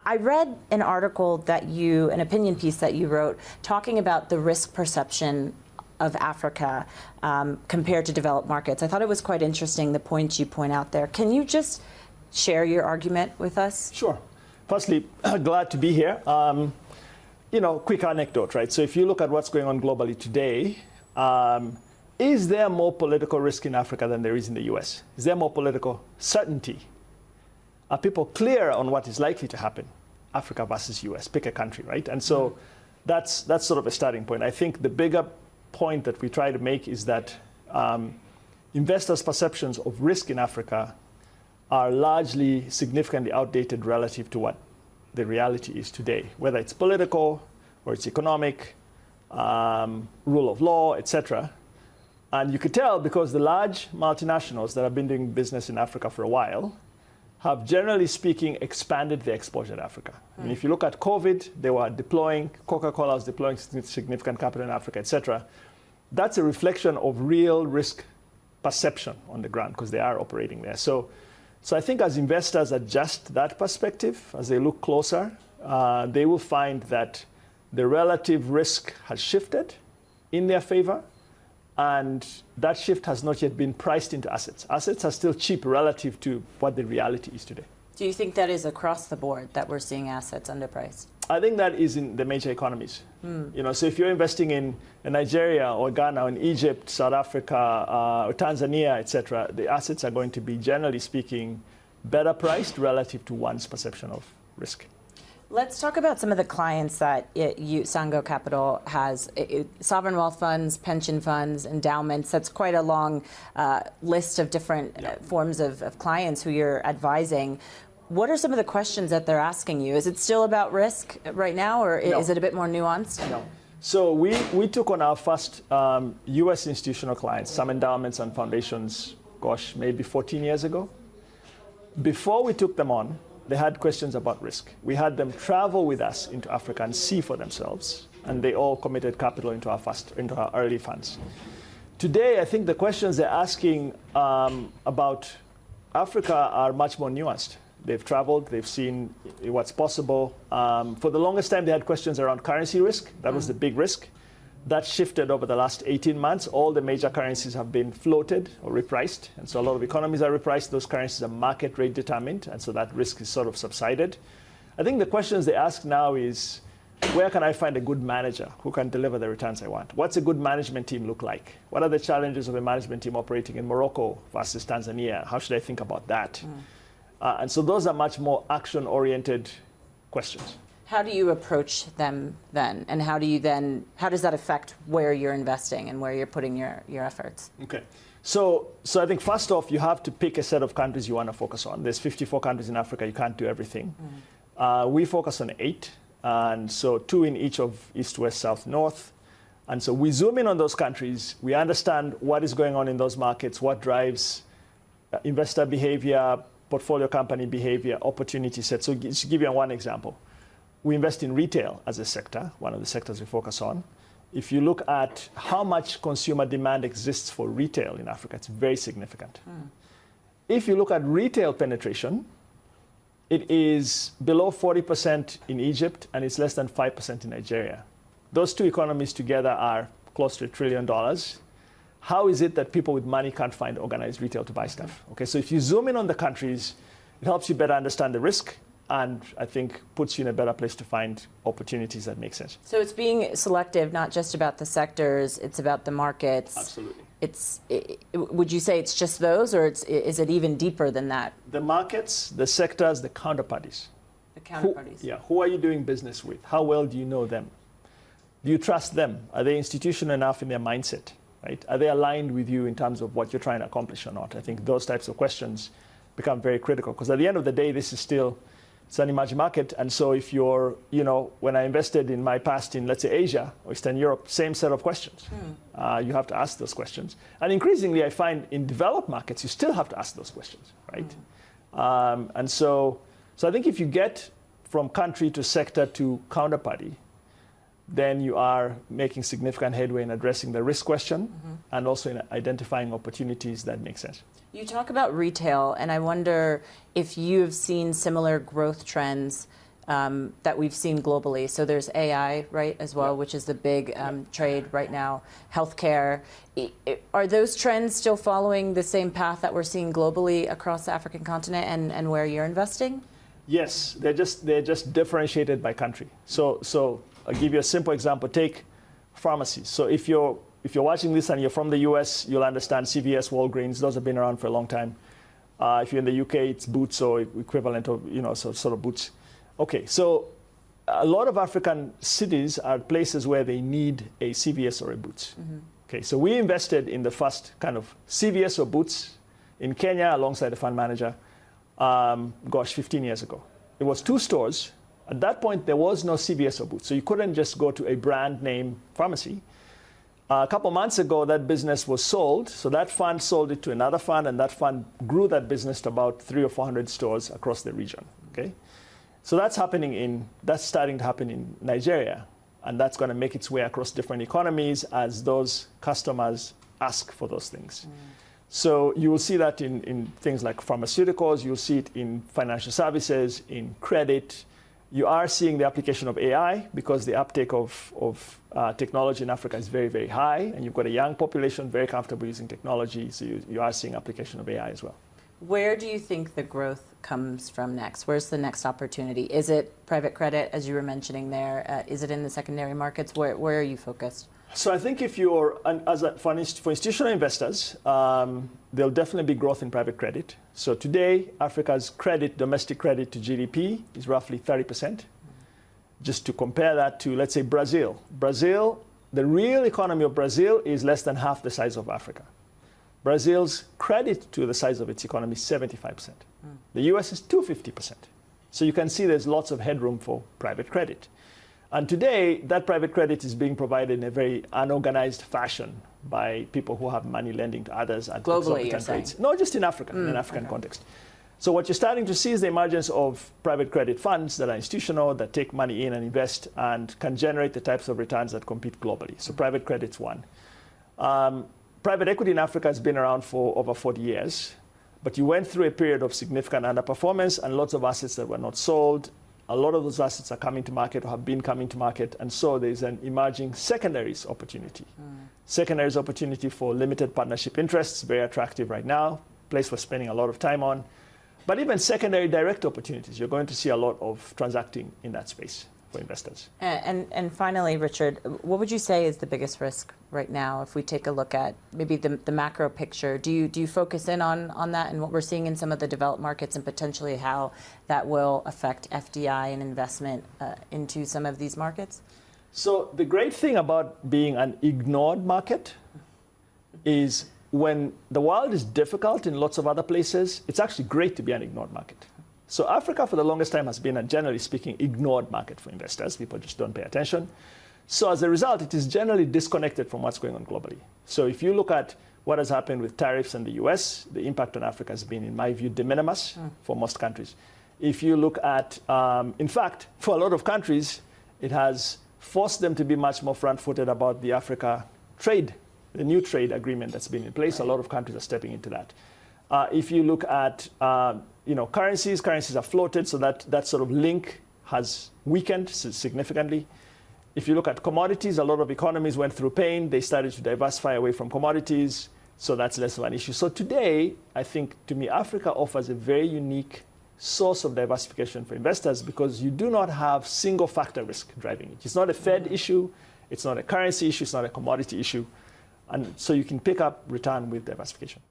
I read an article that an opinion piece that you wrote, talking about the risk perception of Africa compared to developed markets. I thought it was quite interesting, the points you point out there. Can you just share your argument with us? Sure. Firstly, glad to be here. Quick anecdote, right? So if you look at what's going on globally today, is there more political risk in Africa than there is in the US? Is there more political certainty? Are people clear on what is likely to happen? Africa versus US, pick a country, right? And so that's sort of a starting point. I think the bigger point that we try to make is that investors' perceptions of risk in Africa are largely significantly outdated relative to what the reality is today, whether it's political or it's economic, rule of law, etc. And you could tell because the large multinationals that have been doing business in Africa for a while have, generally speaking, expanded their exposure to Africa. I mean, if you look at COVID, they were deploying, Coca-Cola was deploying significant capital in Africa, etc. That's a reflection of real risk perception on the ground because they are operating there. So I think as investors adjust that perspective, as they look closer, they will find that the relative risk has shifted in their favor, and that shift has not yet been priced into assets. Assets are still cheap relative to what the reality is today. Do you think that is across the board that we're seeing assets underpriced? I think that is in the major economies. So if you're investing in Nigeria or Ghana or in Egypt, South Africa, or Tanzania, etc., the assets are going to be, generally speaking, better priced relative to one's perception of risk. Let's talk about some of the clients that Sango Capital has. Sovereign wealth funds, pension funds, endowments. That's quite a long list of different forms of clients who you're advising. What are some of the questions that they're asking you? Is it still about risk right now, or is it a bit more nuanced? No. So we took on our first U.S. institutional clients, some endowments and foundations, gosh, maybe 14 years ago. Before we took them on, they had questions about risk. We had them travel with us into Africa and see for themselves, and they all committed capital into our early funds. Today, I think the questions they're asking about Africa are much more nuanced. They've traveled, they've seen what's possible. For the longest time, they had questions around currency risk. That was the big risk. That shifted over the last 18 months. All the major currencies have been floated or repriced. And so a lot of economies are repriced. Those currencies are market rate determined. And so that risk is sort of subsided. I think the questions they ask now is, where can I find a good manager who can deliver the returns I want? What's a good management team look like? What are the challenges of a management team operating in Morocco versus Tanzania? How should I think about that? And so those are much more action-oriented questions. How do you approach them then? And how does that affect where you're investing and where you're putting your efforts? Okay. So I think first off, you have to pick a set of countries you want to focus on. There's 54 countries in Africa. You can't do everything. We focus on 8. And so 2 in each of East, West, South, North. And so we zoom in on those countries. We understand what is going on in those markets, what drives investor behavior, portfolio company behavior, opportunity set. So just to give you one example. We invest in retail as a sector, one of the sectors we focus on. If you look at how much consumer demand exists for retail in Africa, it's very significant. If you look at retail penetration, it is below 40% in Egypt, and it's less than 5% in Nigeria. Those two economies together are close to $1 trillion. How is it that people with money can't find organized retail to buy stuff? Okay, so if you zoom in on the countries, it helps you better understand the risk, and I think puts you in a better place to find opportunities that make sense. So it's being selective, not just about the sectors, it's about the markets. Absolutely. Would you say it's just those, or is it even deeper than that? The markets, the sectors, the counterparties. The counterparties. Who are you doing business with? How well do you know them? Do you trust them? Are they institutional enough in their mindset? Right? Are they aligned with you in terms of what you're trying to accomplish or not? I think those types of questions become very critical, because at the end of the day, this is still it's an emerging market. And so if you're, when I invested in my past in, let's say, Asia or Eastern Europe, same set of questions. You have to ask those questions. And increasingly, I find in developed markets, you still have to ask those questions, right? And so I think if you get from country to sector to counterparty, then you are making significant headway in addressing the risk question and also in identifying opportunities that make sense. You talk about retail, and I wonder if you've seen similar growth trends that we've seen globally. So there's AI, right, as well, which is the big trade right now. Healthcare. Are those trends still following the same path that we're seeing globally across the African continent and where you're investing? Yes, they're just differentiated by country. So I'll give you a simple example. Take pharmacies. So if you're watching this and you're from the US, you'll understand CVS, Walgreens. Those have been around for a long time. If you're in the UK, it's Boots or equivalent of sort of Boots. Okay, so a lot of African cities are places where they need a CVS or a Boots. Mm-hmm. Okay, so we invested in the first kind of CVS or Boots in Kenya alongside the fund manager, 15 years ago. It was 2 stores. At that point, there was no CVS or Boots, so you couldn't just go to a brand name pharmacy. A couple months ago, that business was sold, so that fund sold it to another fund, and that fund grew that business to about 300 or 400 stores across the region. Okay, so that's starting to happen in Nigeria, and that's going to make its way across different economies as those customers ask for those things. So you will see that in things like pharmaceuticals, you'll see it in financial services, in credit. You are seeing the application of AI because the uptake of technology in Africa is very, very high, and you've got a young population very comfortable using technology, so you are seeing application of AI as well. Where do you think the growth comes from next? Where's the next opportunity? Is it private credit, as you were mentioning there? Is it in the secondary markets? Where are you focused? So I think if you're, for institutional investors, there'll definitely be growth in private credit. So today, Africa's domestic credit to GDP is roughly 30%. Just to compare that to, let's say, Brazil. The real economy of Brazil is less than half the size of Africa. Brazil's credit to the size of its economy is 75%. The US is 250%. So you can see there's lots of headroom for private credit. And today, that private credit is being provided in a very unorganized fashion by people who have money lending to others at exorbitant rates. No, just in Africa, in an African context. So what you're starting to see is the emergence of private credit funds that are institutional, that take money in and invest and can generate the types of returns that compete globally. So private credit's one. Private equity in Africa has been around for over 40 years, but you went through a period of significant underperformance and lots of assets that were not sold. A lot of those assets are coming to market or have been coming to market, and so there's an emerging secondaries opportunity. Secondaries opportunity for limited partnership interests, very attractive right now, place we're spending a lot of time on. But even secondary direct opportunities, you're going to see a lot of transacting in that space for investors. And finally, Richard, what would you say is the biggest risk right now if we take a look at maybe the macro picture? Do you focus in on that and what we're seeing in some of the developed markets and potentially how that will affect FDI and investment into some of these markets? So the great thing about being an ignored market is when the world is difficult in lots of other places, it's actually great to be an ignored market. So Africa, for the longest time, has been a, generally speaking, ignored market for investors. People just don't pay attention. So as a result, it is generally disconnected from what's going on globally. So if you look at what has happened with tariffs in the US, the impact on Africa has been, in my view, de minimis for most countries. If you look at, in fact, for a lot of countries, it has forced them to be much more front-footed about the Africa trade, the new trade agreement that's been in place. A lot of countries are stepping into that. If you look at currencies are floated, so that sort of link has weakened significantly. If you look at commodities, a lot of economies went through pain. They started to diversify away from commodities, so that's less of an issue. So today, I think, to me, Africa offers a very unique source of diversification for investors because you do not have single factor risk driving it. It's not a Fed issue, it's not a currency issue, it's not a commodity issue. And so you can pick up return with diversification.